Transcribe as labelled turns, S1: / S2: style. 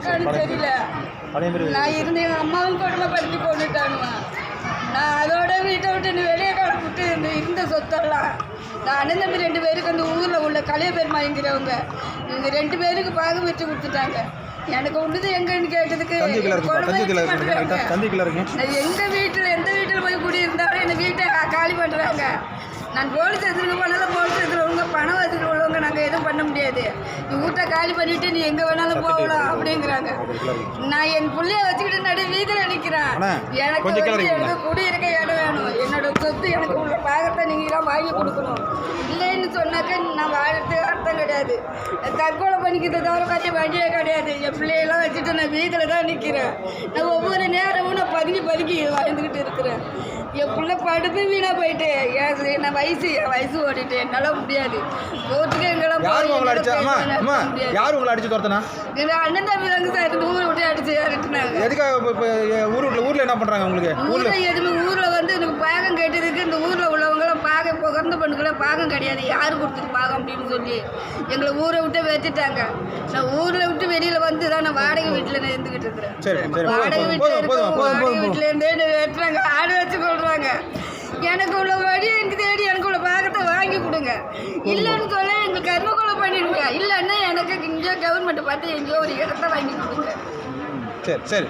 S1: இருக்கான்னு தெரியல. நான் இருந்து எங்கள் அம்மாவும் கொடுமைப்படுத்தி கொண்டுட்டானுவேன். நான் அதோட வீட்டை விட்டு வெளியே கிளப்பிட்டு இருந்த சொத்தெல்லாம் நான் அண்ணன் தம்பி 2 பேருக்கு அந்த ஊரில் உள்ள கலையபெருமா என்கிறவங்க இவங்க 2 பேருக்கு பாகம் வச்சு கொடுத்துட்டாங்க. எனக்கு ஒன்றுது எங்கன்னு கேட்டதுக்கு எந்த வீட்டில் போய் குடியிருந்தாலும் எங்கள் வீட்டை காலி பண்ணுறாங்க. நான் போலீஸ் எடுத்துட்டு போனாலும் போலீஸ் எடுத்துருவங்க பணம் வச்சுட்டு உள்ளவங்க நாங்கள் எதுவும் பண்ண முடியாது. நீ வீட்டை காலி பண்ணிவிட்டு நீ எங்கே வேணாலும் போகலாம் அப்படிங்கிறாங்க. நான் என் பிள்ளைய வச்சுக்கிட்டு நடு வீதியில் நிற்கிறேன். எனக்கு குடியிருக்க இடம் வேணும். என்னோட சொத்து எனக்கு உள்ள பாகத்தை நீங்களாம் வாங்கி கொடுக்கணும். இல்லைன்னு சொன்னாக்க நான் வாழறதுக்கு அர்த்தம் கிடையாது. தற்கொலை பண்ணிக்கிறத தவிர கட்சி வண்டியே கிடையாது. என் பிள்ளையெல்லாம் வச்சுட்டு நான் வீதியில் தான் நிற்கிறேன். நான் ஒவ்வொரு நேரமும் நான் பதுங்கி வாழ்ந்துக்கிட்டு இருக்கிறேன். என் பிள்ளை படுப்பு வீணாக போயிட்டு நான் வயசு ஓடிட்டு என்னால் முடியாது. கோர்ட்டுக்கு எங்கெல்லாம்
S2: யார் உங்களை அடிச்சு துரத்துனா?
S1: எங்கள் அண்ணன் தம்பி தாங்க சார் ஊரை விட்டு அடிச்சு இறக்குனாங்க.
S2: ஊரில் என்ன பண்ணுறாங்க உங்களுக்கு?
S1: ஊரில் வந்து எனக்கு பாகம் கேட்டதுக்கு இந்த ஊரில் உள்ளவங்களாம் பாகம் பிறந்த பொண்ணுக்கெல்லாம் பாகம் கிடையாது. யார் கொடுத்துருக்கு பாகம் அப்படின்னு சொல்லி எங்களை ஊரை விட்டு வச்சுட்டாங்க. நான் ஊரில் விட்டு வெளியில் வந்து தான் நான் வாடகை வீட்டில் நான் இருந்துக்கிட்டு இருக்கிறேன். வாடகை வீட்டில் இருந்தே வெட்டுறாங்க, ஆடு வச்சு கொள்றாங்க. எனக்கு உள்ள வழி எனக்கு தேடி எனக்கு உள்ள பாகத்தை வாங்கி கொடுங்க. இல்லைன்னு சொல்ல எங்களுக்கு கர்ம கொலை பண்ணிடுங்க. இல்லைன்னா எனக்கு இங்கே கவர்மெண்ட்டை பார்த்து எங்கேயோ ஒரு இடத்த வாங்கி கொடுங்க.
S2: சரி சரி.